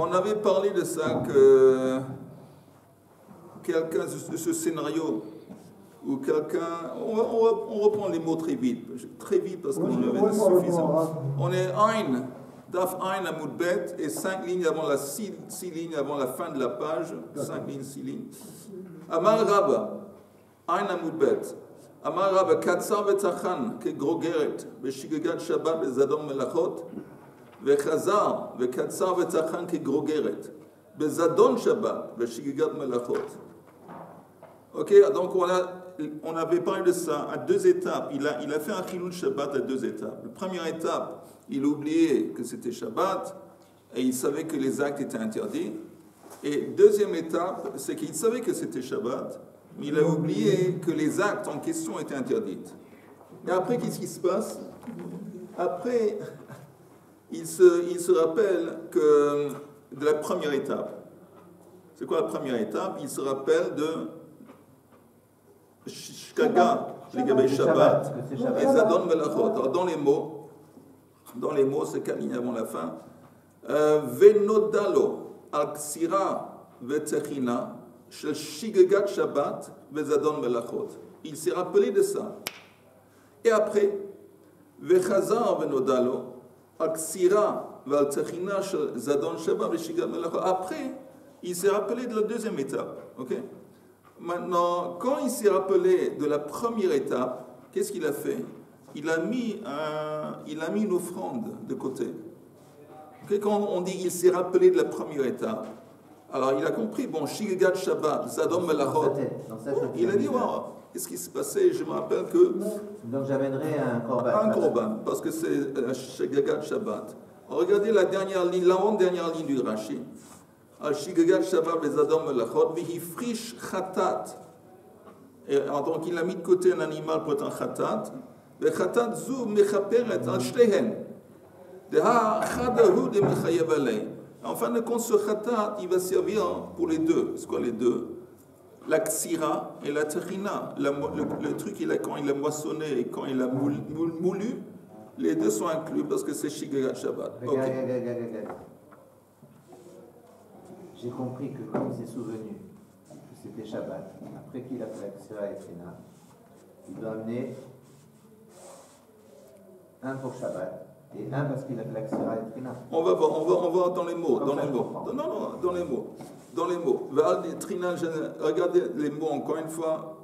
on avait parlé de ça, que quelqu'un, de ce scénario, où quelqu'un, on reprend les mots très vite parce qu'on avait suffisant. On est Ein, Daf Ein Amud Bet, et 5 lignes avant la 6 lignes avant la fin de la page, 5 lignes, 6 lignes. Amar Rabba, Ein Amud Bet. Amar Rabba, Katsar Vetachan, Kegrogeret, Beshigagat Shabbat, Bezadon Melachot, Vechazar, Vekatsar Vetachan, Kegrogeret, Bezadon Shabbat, Beshigagat Melachot. Ok, donc on avait parlé de ça à 2 étapes. Il a fait un Chilul Shabbat à 2 étapes. La première étape, il oubliait que c'était Shabbat et il savait que les actes étaient interdits. Et deuxième étape, c'est qu'il savait que c'était Shabbat, mais il a oublié que les actes en question étaient interdits. Et après, qu'est-ce qui se passe? Après, il se rappelle que de la première étape. C'est quoi la première étape? Il se rappelle de Shkaga, Ligabé Shabbat, et Zadon Melachot. Alors, dans les mots, c'est 4 lignes avant la fin. Venodalo, Al-Ksira, Vetechina, Shel Shigagat Shabbat, Vezadon Melachot. Il s'est rappelé de ça. Et après, Vechazar Venodalo, Al-Ksira, Vetechina, Shel Zadon Shabbat, Veshigagat Melachot. Après, il s'est rappelé de la deuxième étape. Ok? Maintenant, quand il s'est rappelé de la première étape, qu'est-ce qu'il a fait? Il a mis une offrande de côté. Okay, quand on dit qu'il s'est rappelé de la première étape, alors il a compris, bon, Shigagat Shabbat, Zadon Melachot, il a dit, wow, qu'est-ce qui s'est passé? Je me rappelle que... Donc j'amènerai un korban. Un korban, parce que c'est Shigagat Shabbat. Regardez la dernière ligne, l'avant-dernière ligne du Rashi. Al Shigagat Shabbat Bezadon Melachot, Vihifrish Khatat. Et donc il a mis de côté un animal pour être un Khatat. Khatat Zu Mechaperet Al Shtehen. Deha Khadahu de Mechayev Alei. En fin de compte, ce Khatat, il va servir pour les deux. C'est quoi les deux? La Ksira et la Techina. Le truc, quand il a moissonné et quand il a moulu, les deux sont inclus parce que c'est Shigagat Shabbat. J'ai compris que comme il s'est souvenu que c'était Shabbat, après qu'il a fait la Ksira et Trina, il doit amener un pour Shabbat et un parce qu'il a fait la Ksira et Trina. On va voir dans les mots. Dans les mots. Trina, regardez les mots encore une fois.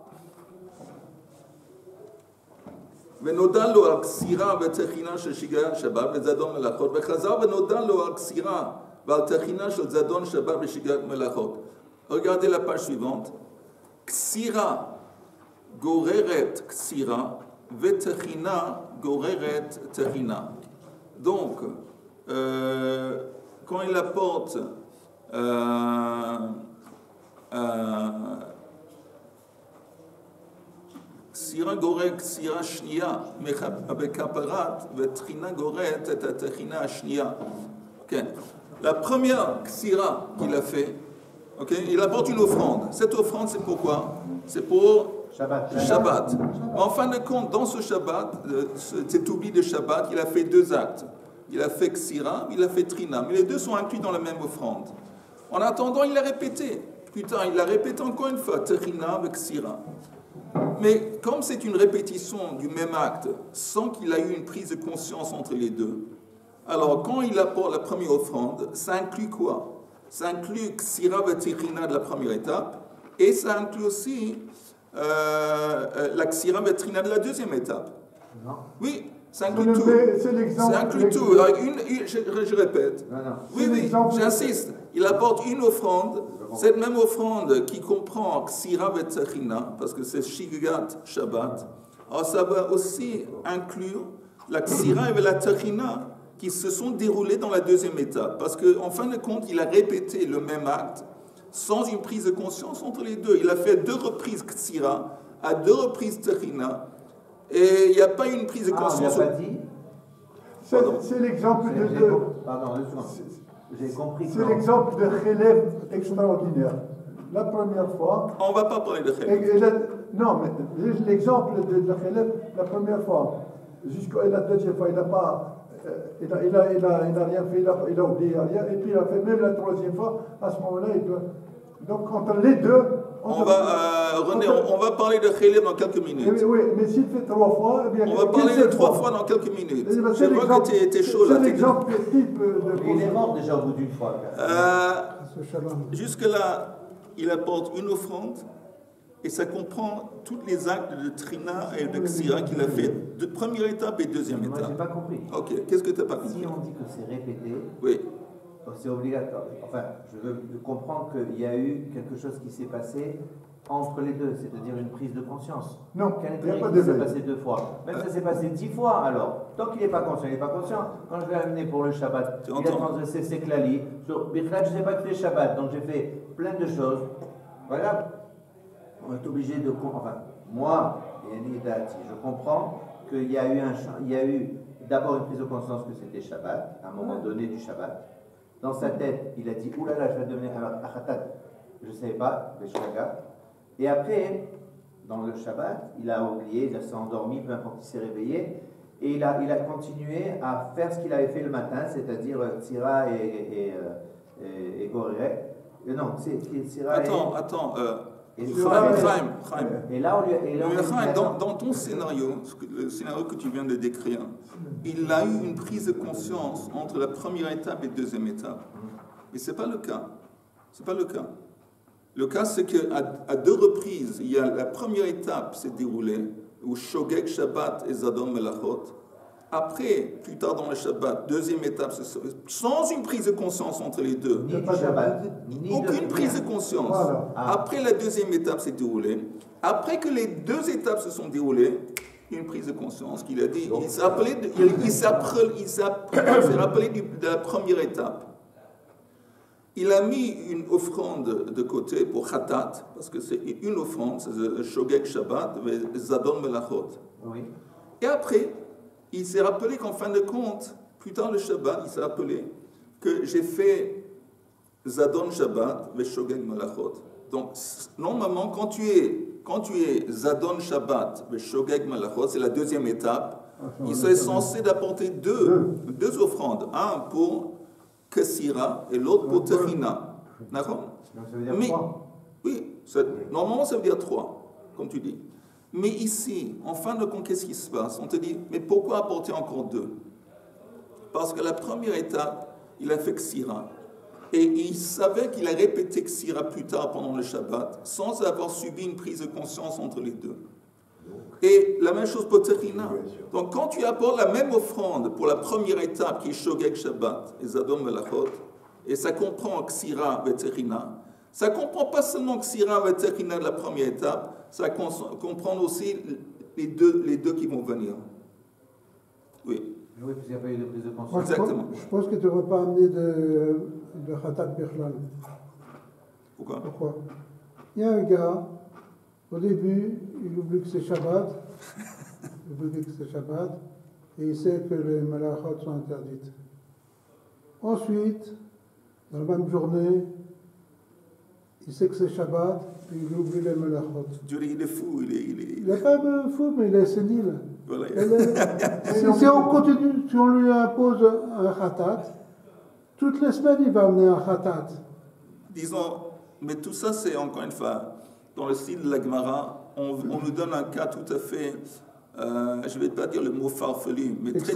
ונודע לו על כסירה ותחינה של שיגעון שבת וזדון מלאכות וחזר ונודע לו על כסירה ועל תחינה של זדון שבת ושיגעון מלאכות. Regardez la page suivante. Ksira goreret ksira ותחינה goreret techina. Donc, quand il apporte Ksira goret ksira shnia bekaparat vetrina goret et techina shnia. La première ksira qu'il a fait, il apporte une offrande. Cette offrande, c'est pourquoi? C'est pour Shabbat. En fin de compte, dans ce Shabbat, cet oubli de Shabbat, il a fait 2 actes. Il a fait ksira, il a fait trina, mais les deux sont inclus dans la même offrande. En attendant, il l'a répété. Plus tard, il l'a répété encore une fois, techina avec ksira. Mais comme c'est une répétition du même acte, sans qu'il a eu une prise de conscience entre les deux, alors quand il apporte la première offrande, ça inclut quoi? Ça inclut Ksira Vetrina de la première étape, et ça inclut aussi la Ksira Vetrina de la deuxième étape. Non. Oui, ça inclut tout. Ça inclut tout. Je répète. Non. Oui, j'insiste. Il apporte une offrande. Cette même offrande qui comprend Ksira Vetrina, parce que c'est Shigagat Shabbat, alors ça va aussi inclure la Ksira et la Techina qui se sont déroulées dans la deuxième étape. Parce qu'en fin de compte, il a répété le même acte sans une prise de conscience entre les deux. Il a fait 2 reprises Ksira, à 2 reprises Techina, et il n'y a pas une prise de conscience. On n'a pas dit. C'est l'exemple de... Pardon, 2 secondes. J'ai compris. C'est l'exemple de Khélève extraordinaire. La première fois... On ne va pas parler de Khélève. Non, mais l'exemple de Khélève, la première fois, jusqu'à la deuxième fois, il n'a pas il n'a rien fait, il a oublié rien, et puis il a fait même la troisième fois, à ce moment-là, il doit... Donc entre les deux... René, on va parler de Khélé dans quelques minutes. Oui, mais s'il fait 3 fois... Eh bien, on va parler de 3 fois dans quelques minutes. Je vois que tu étais chaud là. C'est l'exemple type de... Il est mort déjà au bout d'une fois. Jusque-là, il apporte une offrande, et ça comprend tous les actes de Trina et de Xira qu'il a fait, de première étape et deuxième étape. Moi, je n'ai pas compris. Ok, qu'est-ce que tu n'as pas compris? Si on dit que c'est répété, oui. C'est obligatoire. Enfin, je veux comprendre qu'il y a eu quelque chose qui s'est passé entre les deux, c'est-à-dire une prise de conscience. Non, il n'y a pas de s'est passé 2 fois. Même ça s'est passé 10 fois alors. Tant qu'il n'est pas conscient, il n'est pas conscient. Quand je l'ai amené pour le Shabbat, il a transgressé ses klali. Sur Bichlal, je ne sais pas que c'est Shabbat, donc j'ai fait plein de choses. Voilà. On est obligé de comprendre. Enfin, moi, je comprends qu'il y a eu d'abord une prise de conscience que c'était Shabbat, à un moment donné du Shabbat. Dans sa tête, il a dit « Ouh là là, je vais devenir un Achatat ». Je ne savais pas, Beshraga. Et après, dans le Shabbat, il a oublié, il s'est endormi, peu importe, il s'est réveillé. Et il a continué à faire ce qu'il avait fait le matin, c'est-à-dire Tzira et Goreret. Non, c'est Tzira Attends. Chaim. Et là, dans ton scénario, le scénario que tu viens de décrire, il a eu une prise de conscience entre la première étape et la deuxième étape. Mais ce n'est pas le cas. C'est pas le cas. Le cas, c'est qu'à 2 reprises, il y a la première étape s'est déroulée, où Shogeg Shabbat et Zadon Melachot. Après, plus tard dans le Shabbat, deuxième étape, sans une prise de conscience entre les deux. Aucune prise de conscience. Voilà. Après la deuxième étape s'est déroulée. Après que les 2 étapes se sont déroulées, une prise de conscience qu'il a dit. Il s'est rappelé de la première étape. Il a mis une offrande de côté pour Khatat, parce que c'est une offrande, c'est Shogeg Shabbat, Zadon Melachot. Oui. Et après, il s'est rappelé qu'en fin de compte, plus tard le Shabbat, il s'est rappelé que j'ai fait Zadon Shabbat et Shogeg Melachot. Donc, normalement, quand tu es Zadon Shabbat et Shogeg Melachot, c'est la deuxième étape, il serait censé d'apporter deux offrandes, un pour Kassira et l'autre pour Techina. D'accord? Donc ça veut dire 3. Oui, normalement ça veut dire 3, comme tu dis. Mais ici, en fin de compte, qu'est-ce qui se passe? On te dit, mais pourquoi apporter encore 2? Parce que la première étape, il a fait Ksira. Et il savait qu'il a répété Ksira plus tard pendant le Shabbat, sans avoir subi une prise de conscience entre les deux. Et la même chose pour Techina. Donc quand tu apportes la même offrande pour la première étape, qui est Shogeg Shabbat et Zadon Melachot, et ça comprend Ksira et Techina, ça ne comprend pas seulement Ksira et Techina de la première étape, ça comprend aussi les deux qui vont venir. Oui. Oui, parce qu'il n'y a pas eu de prise de conscience. Exactement. Je pense que tu n'aurais pas amené de Khatat Bichlal. Pourquoi? Il y a un gars, au début, il oublie que c'est Shabbat, et il sait que les malachot sont interdites. Ensuite, dans la même journée, il sait que c'est Shabbat, puis il oublie les malachot. Il est fou, Il n'est pas fou, mais il est sénile. Voilà. Si on continue, si on lui impose un khatat, toutes les semaines il va amener un khatat. Disons, mais tout ça c'est encore une fois, dans le style de la Gemara, on nous donne un cas tout à fait, je ne vais pas dire le mot farfelu, mais très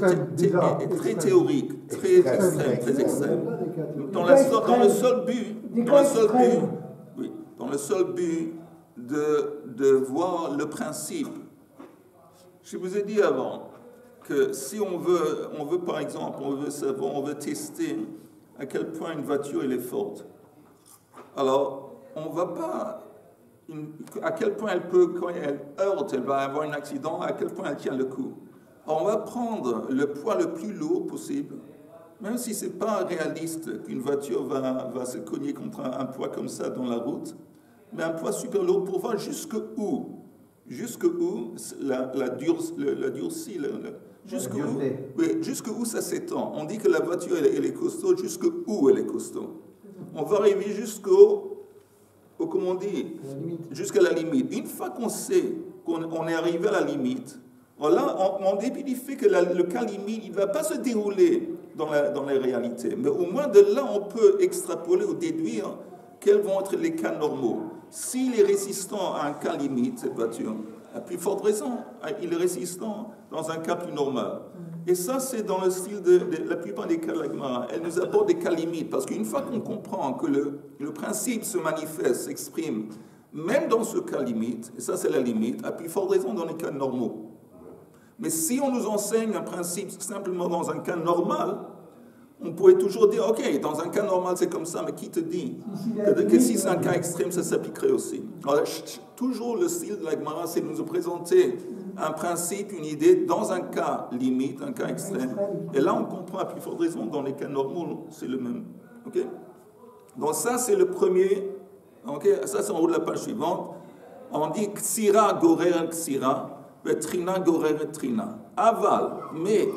théorique, très extrême. Dans le seul but de voir le principe. Je vous ai dit avant que si on veut par exemple, on veut tester à quel point une voiture elle est forte. Alors, on ne va pas à quel point elle peut, quand elle heurte, elle va avoir un accident, à quel point elle tient le coup. Alors, on va prendre le poids le plus lourd possible, même si ce n'est pas réaliste qu'une voiture va se cogner contre un poids comme ça dans la route, mais un poids super lourd pour voir jusqu'où la durcie, jusqu'où ça s'étend. On dit que la voiture elle est costaud, jusqu'où elle est costaud. On va arriver comment on dit, jusqu'à la limite. Une fois qu'on sait qu'on est arrivé à la limite, Alors là, en dépit du fait que le cas limite, il ne va pas se dérouler dans la réalité, mais au moins de là, on peut extrapoler ou déduire quels vont être les cas normaux. S'il est résistant à un cas limite, cette voiture, à plus forte raison, il est résistant dans un cas plus normal. Et ça, c'est dans le style de la plupart des cas de la Gemara. Elle nous apporte des cas limites, parce qu'une fois qu'on comprend que le principe se manifeste, s'exprime, même dans ce cas limite, et ça c'est la limite, à plus forte raison dans les cas normaux. Mais si on nous enseigne un principe simplement dans un cas normal, on pourrait toujours dire, ok, dans un cas normal c'est comme ça, mais qui te dit que si c'est un cas extrême, ça s'appliquerait aussi. Alors, toujours le style de la Gemara, c'est de nous présenter un principe, une idée, dans un cas limite, un cas extrême. Et là, on comprend à plus forte raison, dans les cas normaux, c'est le même. Ok? Donc ça, c'est le premier. Ok? Ça, c'est en haut de la page suivante. On dit Ksira gorer Ksira, Trina gorer Trina. Aval, mais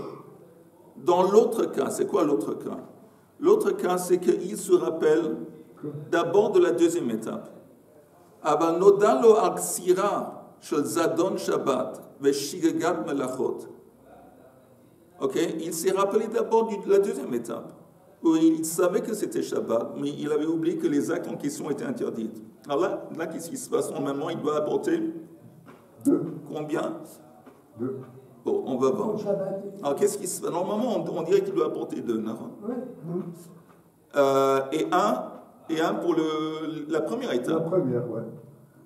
dans l'autre cas, c'est quoi l'autre cas? L'autre cas, c'est qu'il se rappelle d'abord de la deuxième étape. Aval nodalo al Ksira shel zadon Shabbat veshigagat melachot. Ok? Il s'est rappelé d'abord de la deuxième étape, où il savait que c'était Shabbat, mais il avait oublié que les actes en question étaient interdits. Alors là qu'est-ce qui se passe? Normalement, il doit apporter 2. Combien? 2. Bon, on va voir. Alors, qu'est-ce qui se passe? Normalement, on dirait qu'il doit apporter 2, non? Et un pour la première étape. La première, ouais.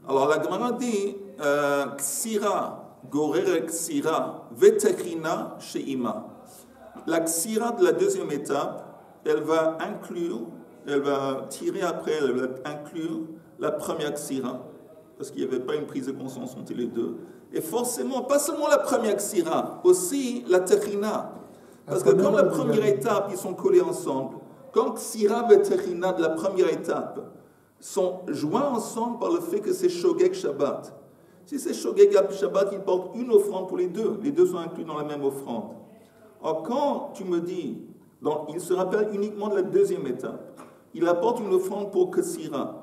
Alors, la Gemara dit Ksira, Gorer Ksira, Vetekrina Sheima. La Ksira de la deuxième étape, elle va tirer après, elle va inclure la première Ksira, parce qu'il n'y avait pas une prise de conscience entre les deux. Et forcément, pas seulement la première Ksira, aussi la Tekrina. Parce que comme la première étape, ils sont collés ensemble, comme Ksira et Tekrina de la première étape sont joints ensemble par le fait que c'est Shogeg Shabbat. Si c'est Shogeg Shabbat, il porte une offrande pour les deux sont inclus dans la même offrande. Alors quand tu me dis, il se rappelle uniquement de la deuxième étape, il apporte une offrande pour Ksira.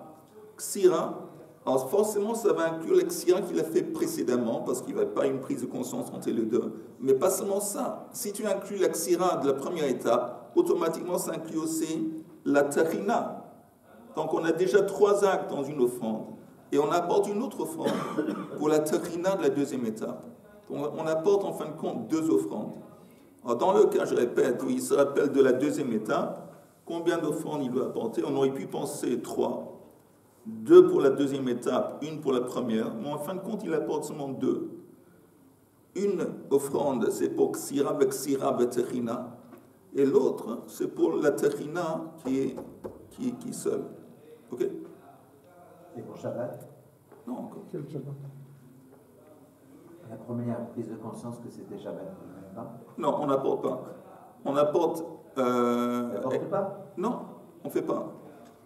Ksira, alors forcément ça va inclure le Ksira qu'il a fait précédemment, parce qu'il n'y avait pas une prise de conscience entre les deux. Mais pas seulement ça, si tu inclus la Ksira de la première étape, automatiquement ça inclut aussi la Tekrina. Donc on a déjà 3 actes dans une offrande. Et on apporte une autre offrande pour la Tekrina de la deuxième étape. Donc on apporte en fin de compte 2 offrandes. Alors dans le cas, je répète, où il se rappelle de la deuxième étape, combien d'offrandes il doit apporter? On aurait pu penser 3. 2 pour la deuxième étape, 1 pour la première. Mais en fin de compte, il apporte seulement 2. Une offrande, c'est pour Ksira Tekrina. Et l'autre, c'est pour la Tekrina qui est seule. Ok? Et pour Shabbat? Non, encore. Quel Shabbat? La première prise de conscience que c'était Shabbat, pas? Non, on n'apporte pas. On apporte. N'apporte pas? Non, on ne fait pas.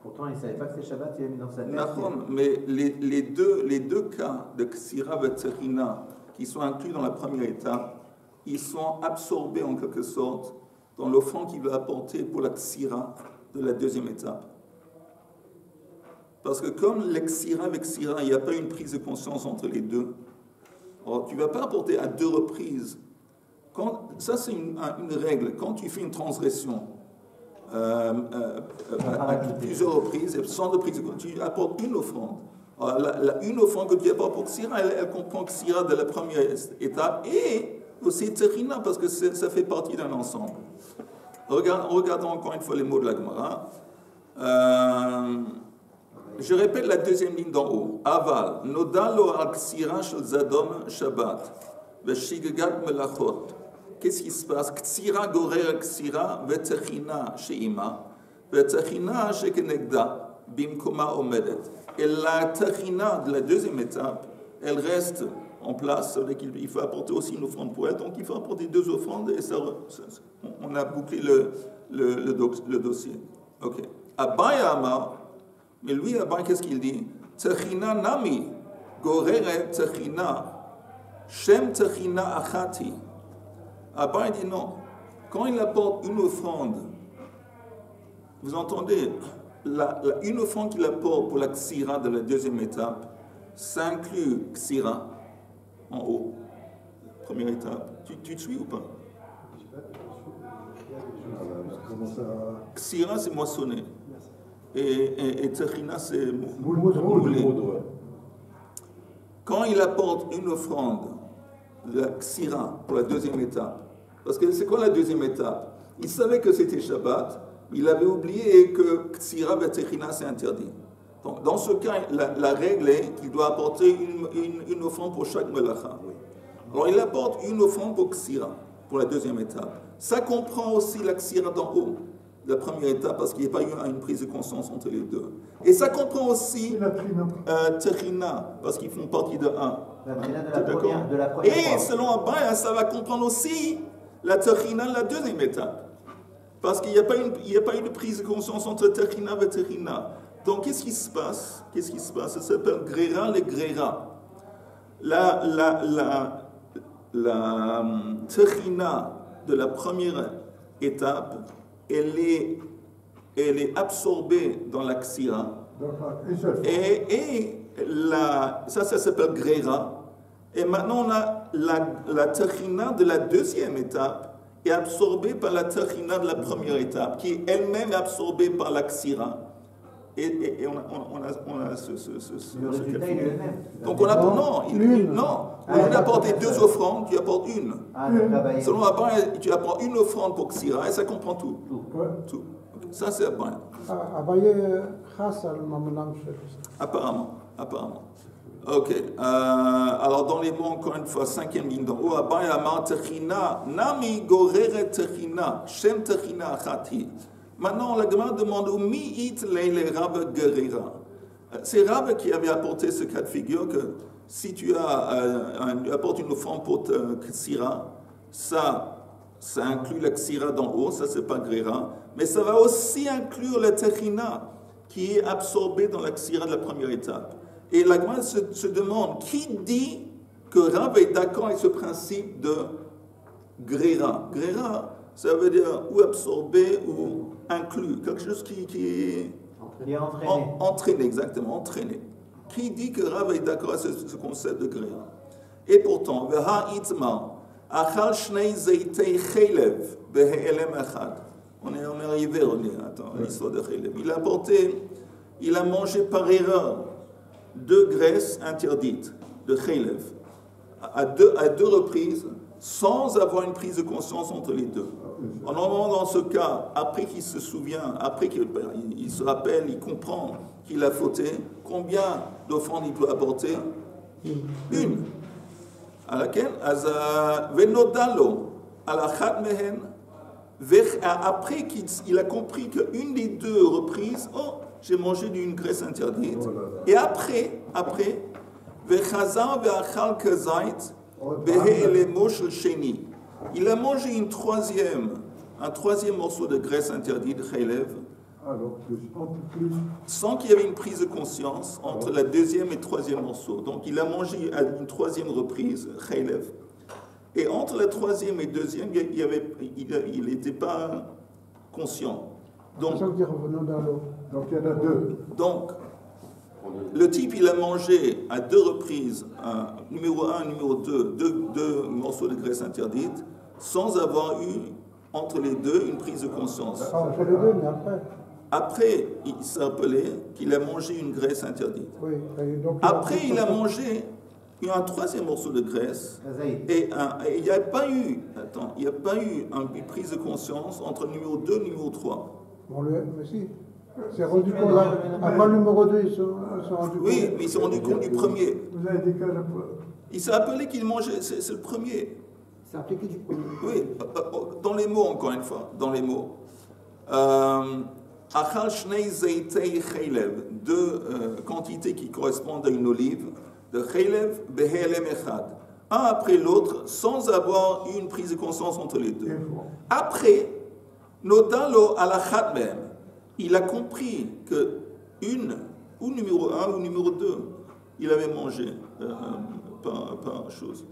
Pourtant, il ne savait pas que c'était Shabbat, il a mis dans sa tête. Mais les deux cas de Ksira et Tekrina qui sont inclus dans la première étape, ils sont absorbés en quelque sorte dans l'offrande qu'il va apporter pour la Ksira de la deuxième étape. Parce que comme les Ksira avec Ksira, il n'y a pas une prise de conscience entre les deux, alors tu ne vas pas apporter à 2 reprises. Ça, c'est une règle. Quand tu fais une transgression à plusieurs reprises, sans de prise de conscience, tu apportes une offrande. Alors, une offrande que tu apportes pour Ksira, elle comprend Ksira de la première étape et aussi Tekrina, parce que ça fait partie d'un ensemble. Regardons encore une fois les mots de la Gemara. Je répète la deuxième ligne d'en haut. Aval, nodalo al Ksira shel zadon Shabbat, veshigagat melachot. Qu'est-ce qui se passe? Ksira gorer Ksira, vetechina sheima, vetechina shekenegda, bimkoma omedet. Et la techina de la deuxième étape, elle reste en place, ça veut dire qu'il faut apporter aussi une offrande pour elle, donc il faut apporter 2 offrandes et on a bouclé le dossier. Ok. Abaya Amar, mais lui, Abaya, qu'est-ce qu'il dit? Techina nami, gorere techina, shem techina achati. Abaya dit non. Quand il apporte une offrande, vous entendez, une offrande qu'il apporte pour la Ksira de la deuxième étape, ça inclut Ksira en haut. première étape. Tu te suis ou pas? Ksira, c'est moissonner. Et Techina, c'est mouler. Quand il apporte une offrande de la Ksira pour la deuxième étape, parce que c'est quoi la deuxième étape? Il savait que c'était Shabbat, il avait oublié que Ksira et Techina, c'est interdit. Donc, dans ce cas, la règle est qu'il doit apporter une offrande pour chaque melacha. Alors, il apporte une offrande pour Ksira, pour la deuxième étape. Ça comprend aussi la Ksira d'en haut, la première étape, parce qu'il n'y a pas eu une prise de conscience entre les deux. Et ça comprend aussi Techina, parce qu'ils font partie de un. La Techina de la première Et selon Abaya, ça va comprendre aussi la Techina de la deuxième étape. Parce qu'il n'y a pas eu de prise de conscience entre Techina et Techina. Donc, qu'est-ce qui se passe? Ça s'appelle Grera le Grera. La Techina de la première étape, elle est absorbée dans la Ksira. Et ça s'appelle Grera. Et maintenant, on a la Techina de la deuxième étape est absorbée par la Techina de la première étape, qui est elle-même absorbée par la Ksira. Et on a ce le résultat est le même. Donc on a non, au lieu d'apporter deux offrandes, tu apportes une. Selon Abba, tu apportes une offrande pour Ksira et ça comprend tout. Tout. Ça c'est Abba. Apparemment. Ok. Alors dans les mots, encore une fois, cinquième ligne d'en haut, Abba Amar Techina, Nami Gorere Techina, Shem Techina Achati. Maintenant, la Gemara demande où mi'it leile Rav Gerira. C'est Rav qui avait apporté ce cas de figure que si tu apportes une offrande pour Ksira, ça inclut la Ksira d'en haut, ça c'est pas Gerira, mais ça va aussi inclure la Techina qui est absorbée dans la Ksira de la première étape. Et la Gemara se demande qui dit que Rav est d'accord avec ce principe de Gerira. Gerira, ça veut dire ou absorbé ou inclus, quelque chose qui est entraîné, exactement, entraîné. Qui dit que Rav est d'accord avec ce concept de Gerira? Et pourtant, on est arrivé à l'histoire de Chaylev. Il a mangé par erreur 2 graisses interdites de Chaylev à deux reprises, sans avoir une prise de conscience entre les deux. Normalement, dans ce cas, après qu'il se souvient, après qu'il se rappelle, il comprend qu'il a fauté, combien d'offrandes il doit apporter? Une. À laquelle Venodalo, à la Khatmehen, après qu'il a compris qu'une des deux reprises, j'ai mangé d'une graisse interdite. Et après, Vechazar ve'achal kazait, il a mangé un troisième morceau de graisse interdite de Chaylev, sans qu'il y avait une prise de conscience entre la deuxième et troisième morceau. Donc il a mangé à une troisième reprise, Chaylev. Et entre la troisième et deuxième, il n'était pas conscient. Donc il y en a deux. Donc, le type, il a mangé à 2 reprises, numéro 1, numéro 2, deux morceaux de graisse interdite, sans avoir eu, entre les deux, une prise de conscience. Entre les deux, mais après. Après, il s'est rappelé qu'il a mangé une graisse interdite. Oui, donc, après, il a mangé un troisième morceau de graisse, et il n'y a pas eu, une prise de conscience entre numéro 2 et numéro 3. Mais si. C'est rendu compte. Après le numéro 2, ils se sont rendus compte. Oui, mais ils se sont rendus compte du premier. Vous avez dit que Il s'est appelé qu'il mangeait, c'est le premier. C'est appliqué du premier. Oui, dans les mots, encore une fois, dans les mots. Achal shnei zeitei chaylev, 2 quantités qui correspondent à une olive, de chaylev behelem echad. Un après l'autre, sans avoir eu une prise de conscience entre les deux. Après, nodalo alachat même. Il a compris que ou numéro 1 ou numéro 2, il avait mangé par chose.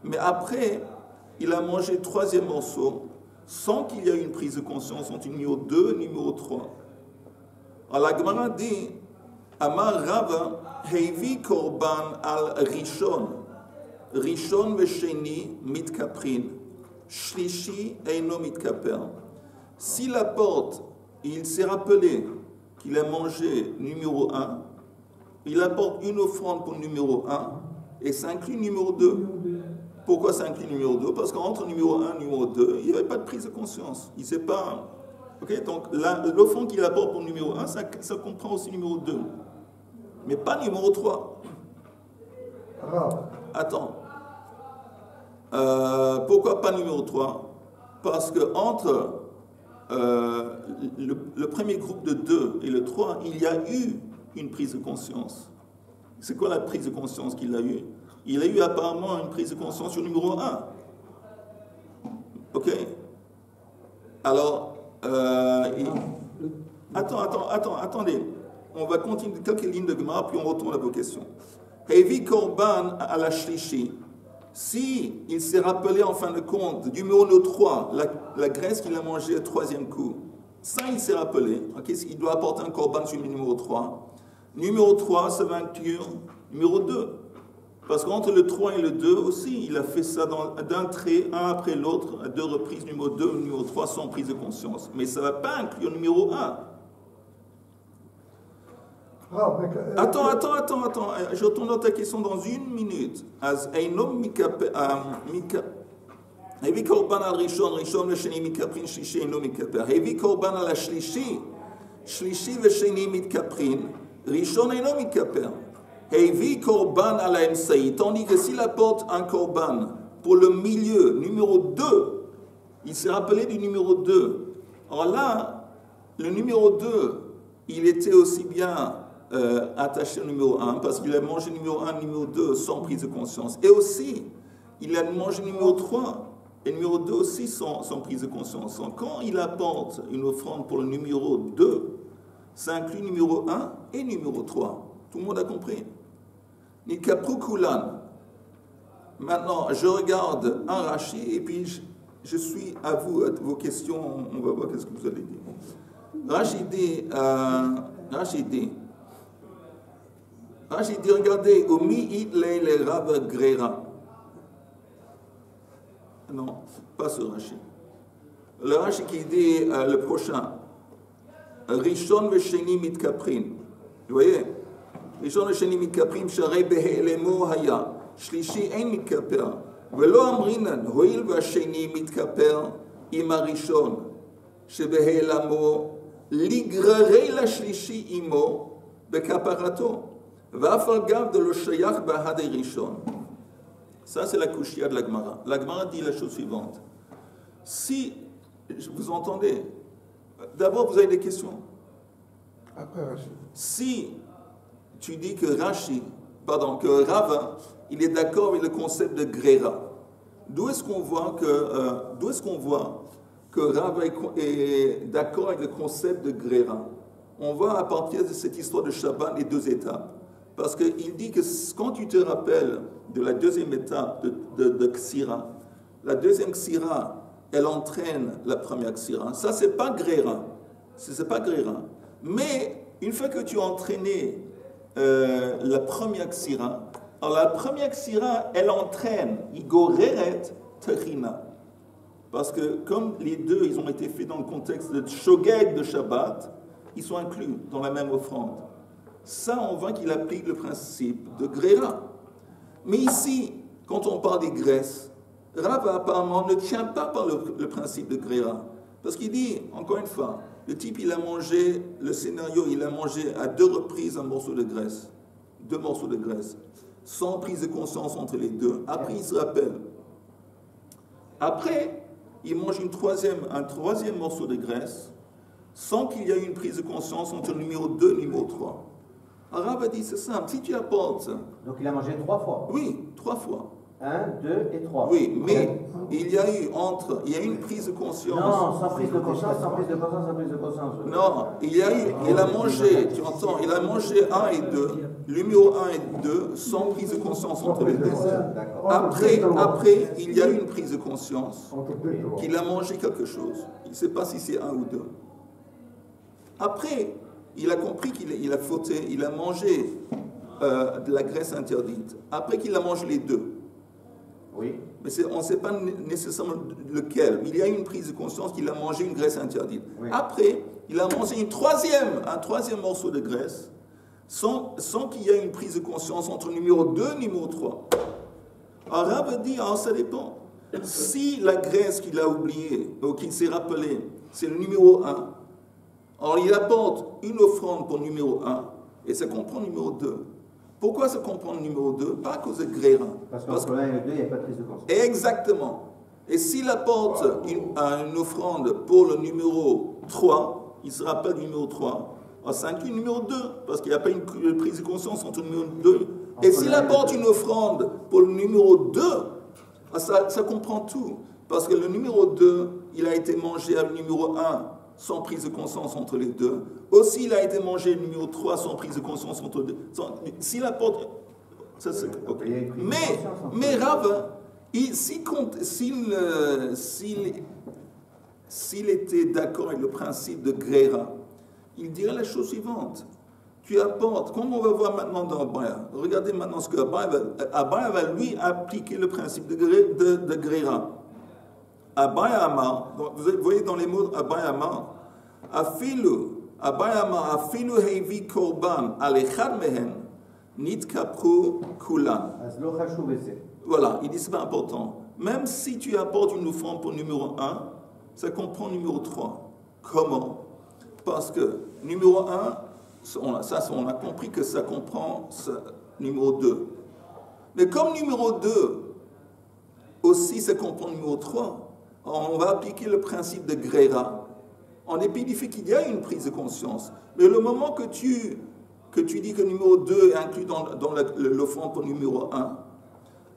Mais après, il a mangé 3e morceau, sans qu'il y ait une prise de conscience entre numéro 2 et numéro 3. Alors la Gemara dit, Amar Rava, Hevi korban al rishon. Rishon vesheni mitkaprin. Shlishi eino mitkaper. Si l'apporte, il s'est rappelé qu'il a mangé numéro 1, il apporte une offrande pour numéro 1 et ça inclut numéro 2. Pourquoi ça inclut numéro 2? Parce qu'entre numéro 1 et numéro 2, il n'y avait pas de prise de conscience. Il ne sait pas. Okay? Donc l'offrande qu'il apporte pour numéro 1, ça comprend aussi numéro 2. Mais pas numéro 3. Attends. Pourquoi pas numéro 3? Parce que entre le premier groupe de 2 et le 3, il y a eu une prise de conscience. C'est quoi la prise de conscience qu'il a eue? Il a eu apparemment une prise de conscience sur le numéro 1. Ok? Alors, attendez. On va continuer quelques lignes de Gemara, puis on retourne à vos questions. Hevi korban à la shlishi. Si il s'est rappelé en fin de compte du numéro 3, la graisse qu'il a mangée au troisième coup, ça il s'est rappelé. Okay? Il doit apporter un korban sur le numéro 3. Numéro 3, ça va inclure numéro 2. Parce qu'entre le 3 et le 2 aussi, il a fait ça d'un trait, un après l'autre, à 2 reprises, numéro 2, numéro 3, sans prise de conscience. Mais ça ne va pas inclure numéro 1. Attends. Je retourne dans ta question dans une minute. Hevi korban al rishon vesheni mitkaprin, shlishi eino mitkaper. Hevi korban al shlishi vesheni mitkaprin, rishon eino mitkaper. Hevi korban al emsaï. Tandis que s'il apporte un korban pour le milieu, numéro 2, il s'est rappelé du numéro 2. Alors là, le numéro 2, il était aussi bien attaché au numéro 1 parce qu'il a mangé numéro 1, numéro 2 sans prise de conscience. Et aussi, il a mangé numéro 3 et numéro 2 aussi sans prise de conscience. Donc, quand il apporte une offrande pour le numéro 2, ça inclut numéro 1 et numéro 3. Tout le monde a compris? Nikaprukulan. Maintenant, je regarde un Rashi et puis je suis à vous, à vos questions. On va voir qu'est-ce que vous allez dire. Rashi dit, regardez, Omi le Rav Grera. Non, pas ce Rashi. Le Rashi qui dit le prochain. Rishon vesheni mitkaprin. Vous voyez? Rishon vesheni mitkaprin, sharei behelemo haya. Shlishi ein mitkaper. Velo amrinan, hoil vasheni mitkaper, ima rishon. Shebehelamo, ligrarei la shlishi imo, bekaparato. Vafal gav de lo shayach bahadei rishon. Ça, c'est la kushia de la Gemara. La Gemara dit la chose suivante. Si, vous entendez, d'abord, vous avez des questions. Après Rashi. Si tu dis que Rava, il est d'accord avec le concept de Grera, d'où est-ce qu'on voit que Rava est d'accord avec le concept de Grera? On voit à partir de cette histoire de Shabbat les 2 étapes. Parce qu'il dit que quand tu te rappelles de la deuxième étape de Ksira, la deuxième Ksira, elle entraîne la première Ksira. Ça, c'est pas Grera. C'est pas Grera. Mais une fois que tu as entraîné la première Ksira, alors la première Ksira, elle entraîne Igoreret Techina. Parce que comme les deux, ils ont été faits dans le contexte de Shogeg de Shabbat, ils sont inclus dans la même offrande. Ça, on voit qu'il applique le principe de Grera. Mais ici, quand on parle des graisses, Rav apparemment ne tient pas par le principe de Grera. Parce qu'il dit, encore une fois, le type, il a mangé, le scénario, il a mangé à 2 reprises un morceau de graisse. 2 morceaux de graisse. Sans prise de conscience entre les deux. Après, il se rappelle. Après, il mange un troisième morceau de graisse, sans qu'il y ait une prise de conscience entre le numéro 2 et le numéro 3. Rav a dit, c'est simple, si tu apportes... Donc il a mangé 3 fois. Oui, 3 fois. 1, 2 et 3. Oui, mais il y a eu une prise de conscience. Non, sans prise de conscience. Non, il a mangé, tu entends, il a mangé 1 et 2, numéro 1 et 2, sans prise de conscience entre les deux. Après, il y a eu une prise de conscience qu'il a mangé quelque chose. Il ne sait pas si c'est 1 ou 2. Après, il a compris qu'il a fauté, il a mangé de la graisse interdite, après qu'il a mangé les deux. Oui. Mais on ne sait pas nécessairement lequel. Mais il y a une prise de conscience qu'il a mangé une graisse interdite. Oui. Après, il a mangé un troisième morceau de graisse, sans qu'il y ait une prise de conscience entre numéro 2 et numéro 3. Alors Rav dit, ça dépend. Si la graisse qu'il a oubliée, ou qu'il s'est rappelé, c'est le numéro 1, alors il apporte une offrande pour numéro 1, et ça comprend numéro 2. Pourquoi ça comprend le numéro 2? Pas à cause de Gréra. Parce qu'entre 1 et le 2, il n'y a pas de prise de conscience. Exactement. Et s'il apporte une offrande pour le numéro 3, il se rappelle du numéro 3, alors ça inclut le numéro 2, parce qu'il n'y a pas une prise de conscience entre le numéro 2. Et s'il apporte une offrande pour le numéro 2, ça comprend tout. Parce que le numéro 2, il a été mangé à le numéro 1 sans prise de conscience entre les deux. Aussi, il a été mangé le numéro 3 sans prise de conscience entre les deux. S'il apporte... Ça, okay. Mais Rav, s'il était d'accord avec le principe de Gréra, il dirait la chose suivante. Tu apportes, comme on va voir maintenant dans Abaya, regardez maintenant ce que Abaya va lui appliquer le principe de Gréra. Abaya Amar, vous voyez dans les mots Abaya Amar, Abaya Amar, afilu hevi korban alechad mehen, nitkapru kulan. Voilà, il dit c'est pas important. Même si tu apportes une offrande pour numéro 1, ça comprend numéro 3. Comment? Parce que numéro 1, on a compris que ça comprend numéro 2. Mais comme numéro 2, aussi ça comprend numéro 3, on va appliquer le principe de Gréra. En dépit du fait qu'il y a une prise de conscience. Mais le moment que tu dis que numéro 2 est inclus dans l'offrande pour numéro 1,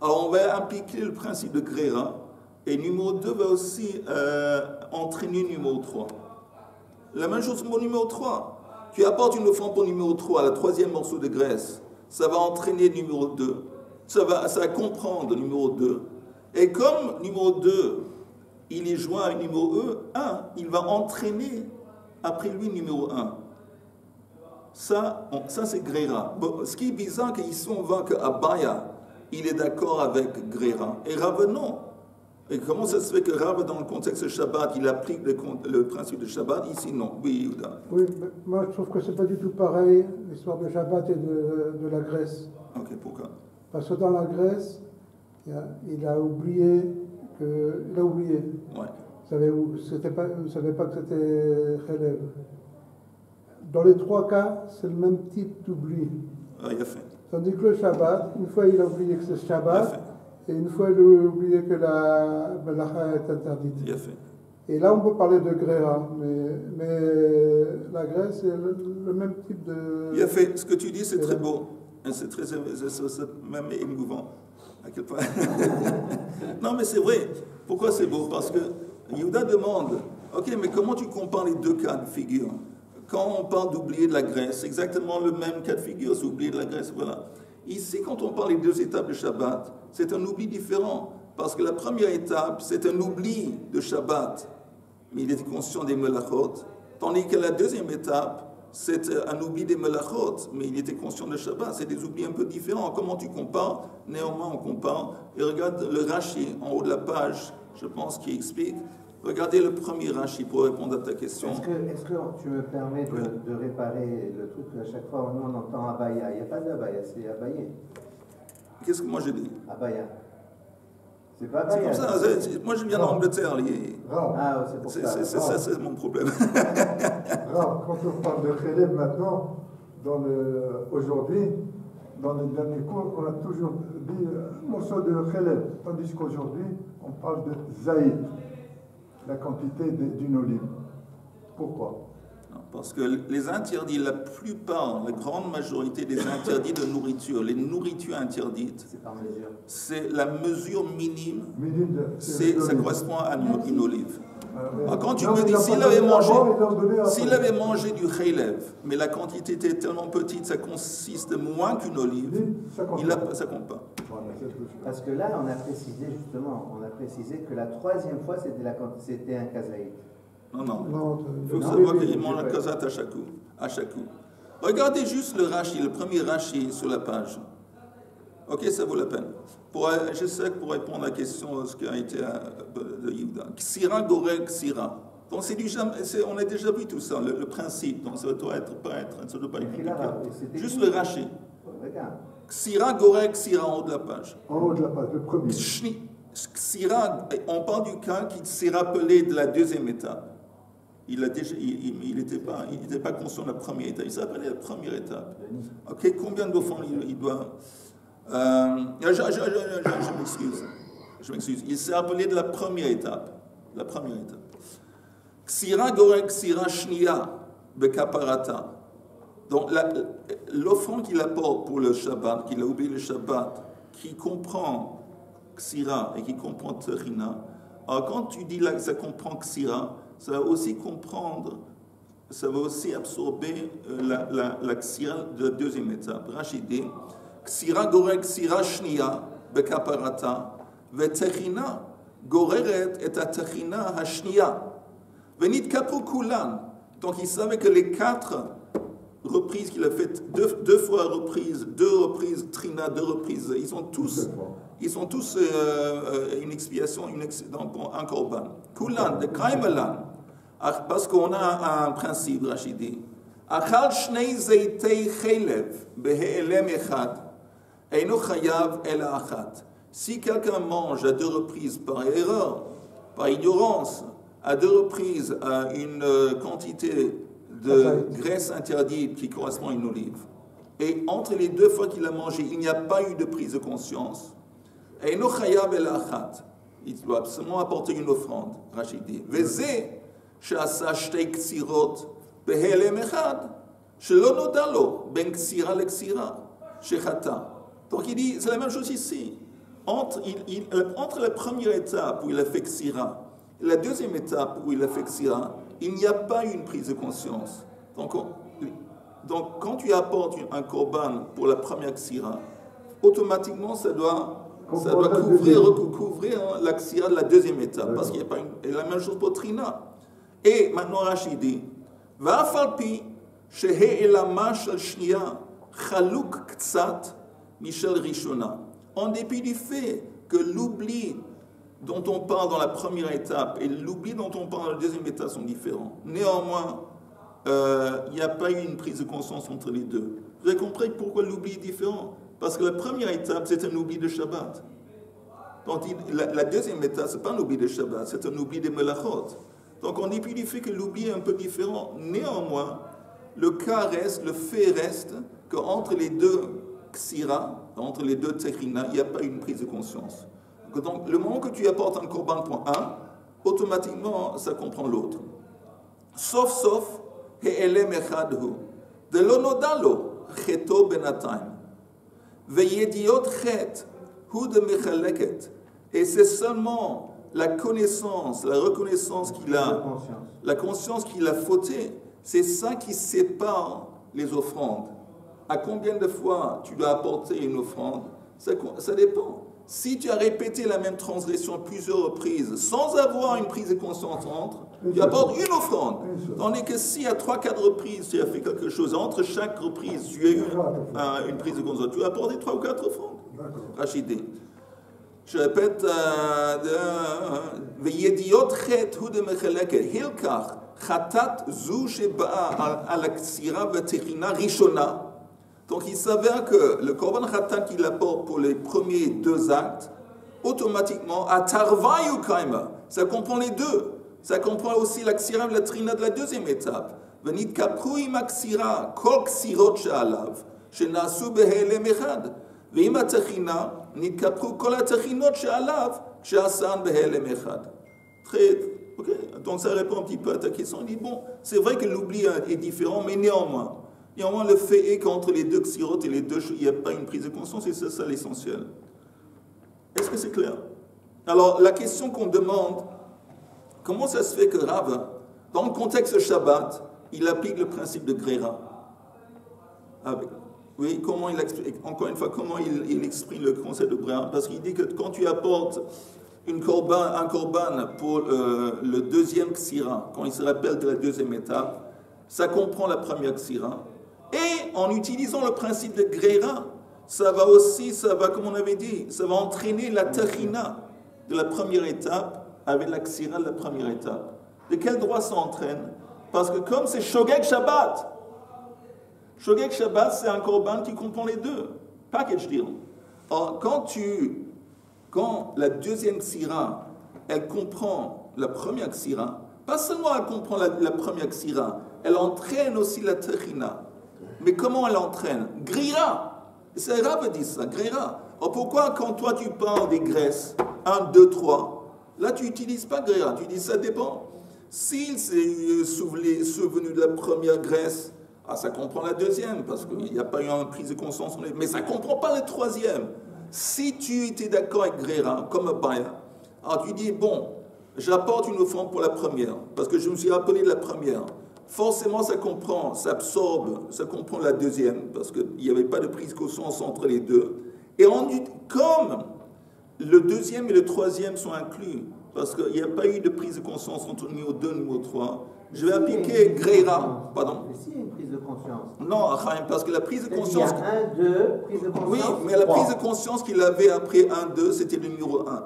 alors on va appliquer le principe de Gréra, et numéro 2 va aussi entraîner numéro 3. La même chose pour numéro 3. Tu apportes une offrande pour numéro 3, le troisième morceau de graisse, ça va entraîner numéro 2. Ça va comprendre numéro 2. Et comme numéro 2, il est joint avec numéro 1, il va entraîner après lui numéro 1. Ça c'est Gréra. Bon, ce qui est bizarre, qu'ici on voit que Abaya, il est d'accord avec Gréra. Et Rav, non. Et comment ça se fait que Rav, dans le contexte de Shabbat, il applique le principe de Shabbat, ici non? Oui, Yehuda. Oui, mais moi je trouve que c'est pas du tout pareil, l'histoire de Shabbat et de la graisse. Ok, pourquoi? Parce que dans la graisse, il a oublié que... Il a oublié. Ouais. Il ne savait pas que c'était Khelev. Dans les trois cas, c'est le même type d'oubli. Ah, il a fait. Tandis que le Shabbat, une fois il a oublié que c'est Shabbat, et une fois il a oublié que la Melacha est interdite. Il a fait. Et là on peut parler de Gréra, mais la graisse c'est le même type de... Il a fait. Ce que tu dis, c'est très beau. C'est même émouvant. À quel point. Non, mais c'est vrai. Pourquoi c'est beau? Parce que Yehuda demande, ok, mais comment tu compares les deux cas de figure? Quand on parle d'oublier de la graisse, c'est exactement le même cas de figure, c'est oublier de la graisse, voilà. Ici, quand on parle des deux étapes de Shabbat, c'est un oubli différent. Parce que la première étape, c'est un oubli de Shabbat, mais il était conscient des melachot. Tandis que la deuxième étape, c'est un oubli des melachot, mais il était conscient de Shabbat. C'est des oublis un peu différents. Comment tu compares? Néanmoins, on compare. Et regarde le Rashi, en haut de la page, je pense, qui explique. Regardez le premier Rashi pour répondre à ta question. Est-ce que tu me permets de réparer le truc à chaque fois nous on entend Abaya? Il n'y a pas d'Abaya, c'est Abayé. Qu'est-ce que moi j'ai dit? Abaya. C'est pas Abaya. C'est comme ça, moi je viens d'Angleterre. Ah, c'est pour ça. Ça, c'est mon problème. Quand on parle de Khelev maintenant, aujourd'hui, dans les derniers cours, on a toujours dit morceau de Khelev, tandis qu'aujourd'hui, on parle de Zaïd, la quantité d'une olive. Pourquoi? Non, parce que les interdits, la grande majorité des interdits de nourriture, les nourritures interdites, c'est par mesure. C'est la mesure minime, ça correspond à une olive. Alors, quand tu me dis, s'il avait mangé du Khelev, mais la quantité était tellement petite, ça consiste moins qu'une olive, ça compte pas. Parce que là, on a précisé que la troisième fois, c'était un kazaït. Non. Il faut savoir qu'il mange un kazat à chaque coup. Regardez juste le Rashi, le premier Rashi sur la page. Ok, ça vaut la peine. Je sais que pour répondre à la question ce qui a été de Yehuda. Ksira goreg ksira. Donc on a déjà vu tout ça, le principe. Donc ça doit pas être compliqué. Juste le Rashi. Ksira goreg ksira en haut de la page. En haut de la page, le premier. Ksira, on parle du cas qui s'est rappelé de la deuxième étape. Il n'était pas conscient de la première étape. Il s'est rappelé de la première étape. Ok, combien d'offrandes il doit... je m'excuse. Il s'est rappelé de la première étape. La première étape. Ksira goreg ksira shniya bekaparata. Donc l'offrande qu'il apporte pour le Shabbat, qu'il a oublié le Shabbat, qui comprend ksira et qui comprend terina. Alors quand tu dis là que ça comprend ksira, ça va aussi comprendre, ça va aussi absorber la ksira de la deuxième étape. Rachid dit ksira goreg ksira shniya bekaparata veterina goreret et terina hashniya venit kapru kulan. Donc il savait que les 4 reprises qu'il a faites, deux fois reprises, 2 reprises trina, 2 reprises, ils sont tous une expiation, un korban. Kulan de kaimelan, parce qu'on a un principe, Rachidi. Achal shnei zeitei chelev behe'elem echad, eino chayav ela achat. Si quelqu'un mange à 2 reprises par erreur, par ignorance, à 2 reprises une quantité de graisse interdite qui correspond à une olive, et entre les 2 fois qu'il a mangé, il n'y a pas eu de prise de conscience, eino chayav ela achat. Il doit seulement apporter une offrande, Rachid dit. Veze she'asa shtei ksirot behelem echad, shelo noda lo ben ksira le ksira shechata. Donc il dit, c'est la même chose ici. Entre la première étape où il a fait ksira et la deuxième étape où il a fait ksira, il n'y a pas eu une prise de conscience. Donc quand tu apportes un korban pour la première ksira, automatiquement ça doit couvrir la ksira de la deuxième étape, parce qu'il n'y a pas et la même chose pour trina. Et maintenant Rachid dit, Va'afalpi shehe'elama shel shniya chaluk ktsat mishel rishona. En dépit du fait que l'oubli dont on parle dans la première étape et l'oubli dont on parle dans la deuxième étape sont différents. Néanmoins, il n'y a pas eu une prise de conscience entre les deux. Vous avez compris pourquoi l'oubli est différent? Parce que la première étape, c'est un oubli de Shabbat. Donc la deuxième étape, ce n'est pas un oubli de Shabbat, c'est un oubli des melachot. Donc en dépit du fait que l'oubli est un peu différent, néanmoins, le fait reste qu'entre les 2 ksira, entre les 2 techina, il n'y a pas une prise de conscience. Donc le moment que tu apportes un korban pour un, automatiquement ça comprend l'autre. Sauf, he'elem echadhu, de lo nodalo, cheto benatayim, ve'yediot chet, hu de mechaleket. Et c'est seulement la connaissance, la reconnaissance qu'il a, la conscience qu'il a fauté, c'est ça qui sépare les offrandes. À combien de fois tu dois apporter une offrande, ça dépend. Si tu as répété la même transgression plusieurs reprises sans avoir une prise de conscience entre, tu apportes une offrande. Tandis que si à 3-4 reprises tu as fait quelque chose, entre chaque reprise tu as eu une prise de conscience, tu as apporté 3 ou 4 offrandes. Rachid. Je répète, Veyediot chet hu de mecheleket, hilkach, chatat zu sheba al ksira v'techina rishona. Donc il s'avère que le korban khatat qu'il apporte pour les premiers 2 actes, automatiquement, à tarvayu kaima, ça comprend les 2. Ça comprend aussi la ksira et la trina de la deuxième étape. Venit kapru ma ksira, kol ksirot she'alav, shenasu behelem echad. Ve'ima techina, nit kapru kol techinot she'alav, she'asan behelem echad. Okay. Donc ça répond un petit peu à ta question. On dit, bon, c'est vrai que l'oubli est différent, mais néanmoins, le fait est qu'entre les 2 ksirot et les 2, il n'y a pas une prise de conscience, et c'est ça l'essentiel. Est-ce que c'est clair? Alors, la question qu'on demande, comment ça se fait que Rav, dans le contexte Shabbat, il applique le principe de Gréra? Oui, comment il explique, encore une fois, comment il exprime le concept de Gréra? Parce qu'il dit que quand tu apportes un korban pour le deuxième ksira, quand il se rappelle de la deuxième étape, ça comprend la première ksira. Et en utilisant le principe de Greira, comme on avait dit, ça va entraîner la Techina de la première étape avec la Ksira de la première étape. De quel droit ça entraîne? Parce que comme c'est Shogeg Shabbat, c'est un korban qui comprend les deux. Package deal. Alors, quand la deuxième Ksira, elle comprend la première Ksira, pas seulement elle comprend la première Ksira, elle entraîne aussi la Techina. Mais comment elle entraîne? Grira. C'est Rav dit ça, Grira. Alors pourquoi quand toi tu parles des graisses, 1, 2, 3, là tu n'utilises pas Grira, tu dis ça dépend. S'il s'est souvenu de la première graisse, ça comprend la deuxième, parce qu'il n'y a pas eu une prise de conscience, mais ça ne comprend pas la troisième. Si tu étais d'accord avec Grira, comme Abaya, alors tu dis, bon, j'apporte une offrande pour la première, parce que je me suis rappelé de la première. Forcément, ça comprend la deuxième, parce qu'il n'y avait pas de prise de conscience entre les deux. Et comme le deuxième et le troisième sont inclus, parce qu'il n'y a pas eu de prise de conscience entre le numéro 2 et le numéro 3, je vais appliquer Greira. Pardon? Mais si, il y a une prise de conscience. Non, parce que la prise de conscience... Il y a 1, 2, prise de conscience. Oui, mais la prise de conscience qu'il avait après 1, 2, c'était le numéro 1.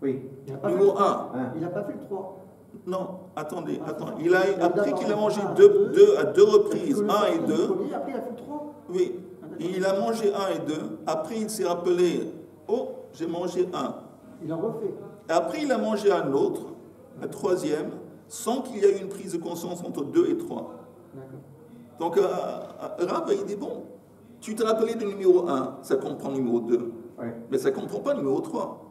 Oui. Numéro 1. Il n'a pas fait le 3. Non, attendez. Après qu'il a mangé à deux reprises, 1 et 2. Après, il a fait le 3. Oui, il a mangé 1 et 2. Après, il s'est rappelé, oh, j'ai mangé 1. Il en refait. Et après, il a mangé un autre, un troisième, sans qu'il y ait eu une prise de conscience entre 2 et 3. Donc, Rav, il dit, bon, tu te rappelais du numéro 1, ça comprend le numéro 2, mais ça ne comprend pas le numéro 3.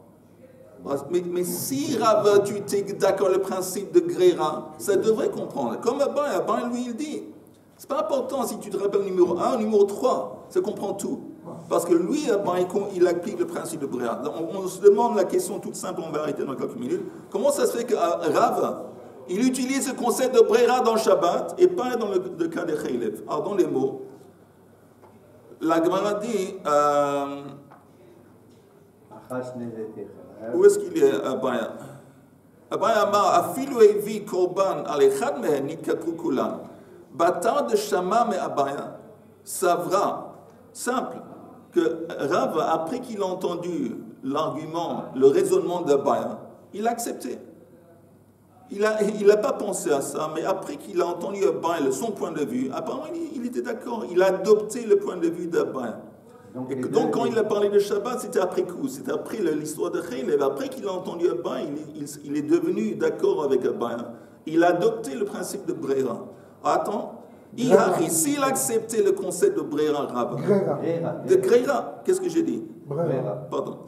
Mais si Rav, tu es d'accord le principe de Greira, ça devrait comprendre. Comme Abba, lui, il dit, c'est pas important si tu te rappelles le numéro 1 ou le numéro 3, ça comprend tout. Parce que lui, il applique le principe de Greira. On se demande la question toute simple, on va arrêter dans quelques minutes. Comment ça se fait que Rav, il utilise le concept de Greira dans Shabbat et pas dans le cas de Chaylev? Alors, dans les mots, la Gemara dit... où est-ce qu'il est, Abaya? Abaya Amar, Afilu Evi Korban, Alechad Mehen, Nitkatru Kulam. Batar de Shama me Abaya, Savra, simple, que Rav, après qu'il a entendu l'argument, le raisonnement d'Abaya, il a accepté. Il n'a pas pensé à ça, mais après qu'il a entendu Abaya, son point de vue, apparemment il était d'accord, il a adopté le point de vue d'Abaya. Donc quand il a parlé de Shabbat, c'était après coup, c'était après l'histoire de Chaylev. Après qu'il a entendu Abba, il est devenu d'accord avec Abba. Il a adopté le principe de Breira. Attends, s'il a accepté le concept de Breira, de Greira, qu'est-ce que j'ai dit? Breira. Pardon.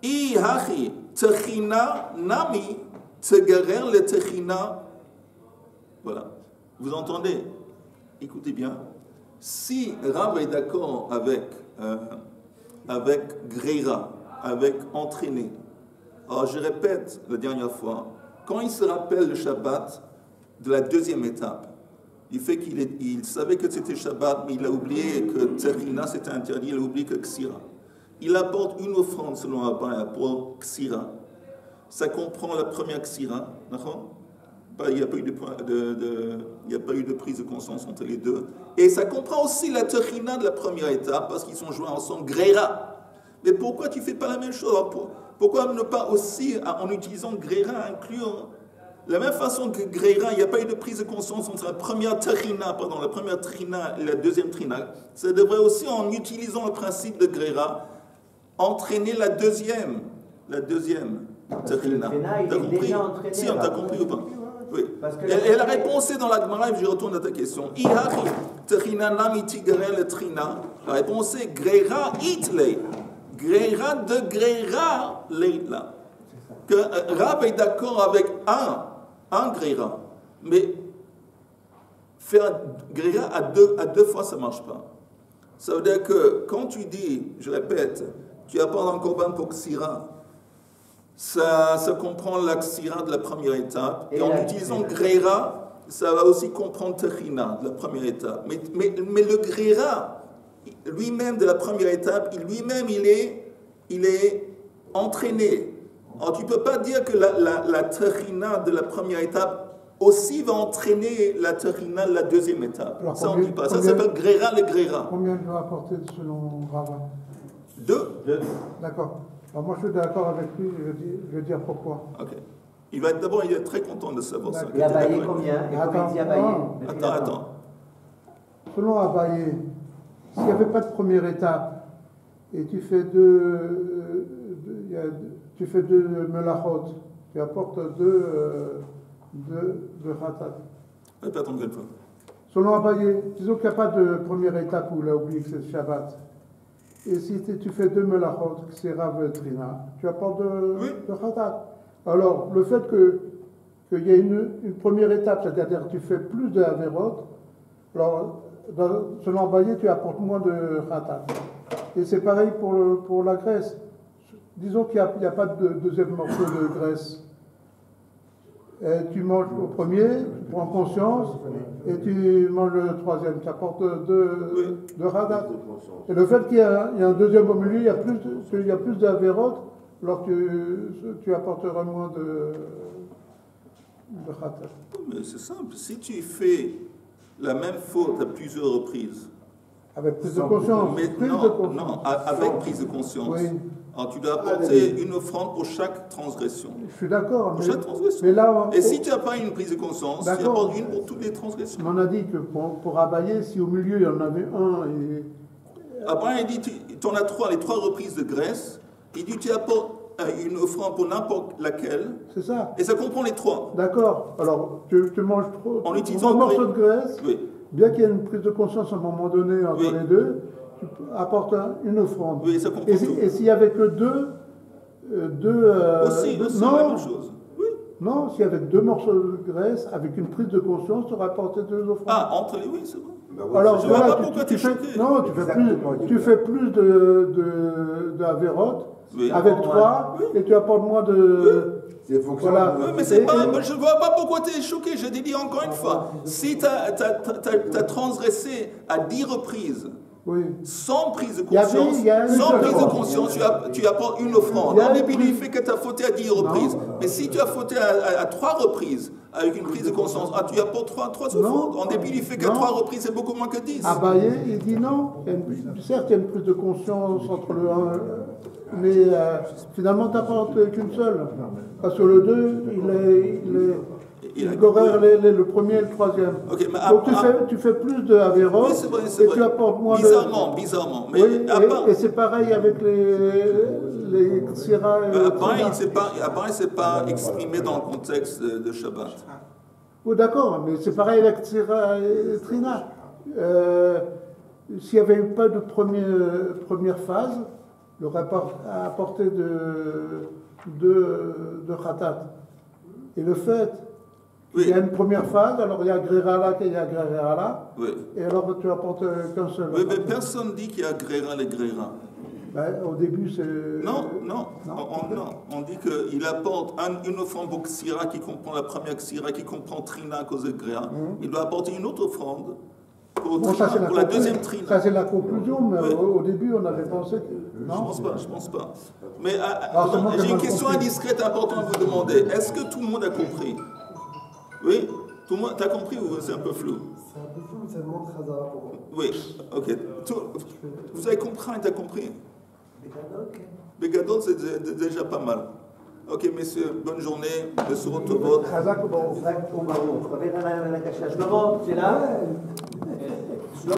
Ihachi, Techina, Nami, Tegerer le Techina. Voilà. Vous entendez? Écoutez bien. Si Rav est d'accord avec Greira, avec entraîner, alors je répète la dernière fois, quand il se rappelle le Shabbat de la deuxième étape, du fait qu'il savait que c'était Shabbat, mais il a oublié que Terina c'était interdit, il a oublié que Ksira. Il apporte une offrande selon Abba pour Ksira. Ça comprend la première Ksira, d'accord? Il n'y a pas eu de prise de conscience entre les deux. Et ça comprend aussi la Techina de la première étape, parce qu'ils sont joués ensemble, Greira. Mais pourquoi tu ne fais pas la même chose? Pourquoi ne pas aussi, en utilisant Greira, inclure de la même façon que Greira, il n'y a pas eu de prise de conscience entre la première Techina et la deuxième Trina. Ça devrait aussi, en utilisant le principe de Greira, entraîner la deuxième Techina. T'as compris? Si, on t'a compris ou pas? Oui. Et la réponse est dans la Gemara, et je retourne à ta question. La réponse est Greira itle. Greira de Greira leitla. Que Rav est d'accord avec un Greira. Mais faire Greira à deux fois, ça ne marche pas. Ça veut dire que quand tu dis, je répète, tu apportes un korban pour Ksira, ça comprend la Ksira de la première étape. Et en utilisant Greira, ça va aussi comprendre Techina de la première étape. Mais le Greira, lui-même de la première étape, il est entraîné. Alors tu ne peux pas dire que la Techina de la première étape aussi va entraîner la terina, la deuxième étape. Alors, Ça, on ne dit pas. Ça s'appelle Grera le Grera. Combien je dois apporter selon Rava? 2. D'accord. Alors moi je suis d'accord avec lui, je vais dire pourquoi. Ok. Il va être d'abord, il est très content de savoir ça. Et Abaye combien? Et combien il dit Abaye? Attends. Selon Abaye, s'il n'y avait pas de première étape, et tu fais deux melachot, tu apportes deux ratat. Répète encore une fois. Selon Abaye, disons qu'il n'y a pas de première étape où il a oublié que c'est Shabbat. Et si tu fais deux melachot, c'est Rav Trina, tu apportes deux ratat. Alors, le fait qu'il y ait une première étape, c'est-à-dire que tu fais plus de Averot, alors, selon Abaye, tu apportes moins de ratat. Et c'est pareil pour la graisse. Disons qu'il n'y a pas de deuxième morceau de graisse. Et tu manges au premier, tu prends conscience, et tu manges le troisième. Tu apportes deux ratat. Et le fait qu'il y a un deuxième au milieu, qu'il y a plus d'Averot, alors tu apporteras moins de ratat. Mais c'est simple. Si tu fais la même faute à plusieurs reprises. Avec prise de conscience. Non, avec prise de conscience. Oui. Alors tu dois apporter une offrande pour chaque transgression. Je suis d'accord. Pour chaque transgression. Mais là, et si tu n'as pas une prise de conscience, tu apportes une pour toutes les transgressions. On a dit que pour Abaye, si au milieu il y en avait un. Après, il dit tu en as trois, les 3 reprises de graisse. Il dit tu apportes une offrande pour n'importe laquelle. C'est ça. Et ça comprend les 3. D'accord. Alors, tu manges trop. En utilisant un morceau de graisse. Oui. Bien qu'il y ait une prise de conscience à un moment donné entre les deux, tu apportes une offrande. Oui, ça comprend tout. Et s'il n'y avait que aussi non, la même chose. Oui. Non, s'il y avait 2 morceaux de graisse, avec une prise de conscience, tu aurais apporté 2 offrandes. Ah, entre les... Oui, c'est vrai. Alors, je voilà, vois pas pourquoi tu es choqué. Non, tu fais plus d'Averot avec 3 et tu apportes moins de... C'est fonction. Voilà. Oui, mais c'est pas, je ne vois pas pourquoi tu es choqué. Je te dis encore une fois, si tu as transgressé à 10 reprises, sans prise de conscience, tu apportes une offrande. En début du fait que tu as fauté à 10 reprises. Mais si tu as fauté à 3 reprises, avec une prise de conscience, tu apportes 3 offrandes. En dépit du fait qu'à 3 reprises, c'est beaucoup moins que 10. Abaye, il dit non. Certes, il y a une prise de conscience entre le 1, mais finalement, tu n'apportes qu'une seule. Parce que le 2, il gorère le premier et le troisième. Okay, mais donc tu fais plus de Averot et tu apportes moins bizarrement. Mais et c'est pareil avec les Ksira. Après, il ne s'est pas exprimé dans le contexte de Shabbat. Oh, d'accord, mais c'est pareil avec Ksira et Trina. S'il n'y avait pas de première phase, il aurait apporté de Khatat. Et le fait il y a une première phase, alors il y a Grera là, il y a Grera là, et alors tu apportes qu'un seul. Oui, mais personne ne dit qu'il y a Grera et Grera. Ben, au début, c'est... Non. On dit qu'il apporte une offrande pour Ksira qui comprend la première Ksira, qui comprend Trina à cause de Grera. Il doit apporter une autre offrande pour la deuxième Trina. Ça, c'est la conclusion, mais au début, on avait pensé que... Non, je pense pas. Mais j'ai une question indiscrète importante à vous demander. Est-ce que tout le monde a compris? Oui? Tout le monde, t'as compris ou c'est un peu flou? C'est un peu flou, mais ça demande Khazara pour moi. Oui, ok. Vous avez compris, t'as compris? Begadol, c'est déjà pas mal. Ok, messieurs, bonne journée. De se retrouver. C'est là?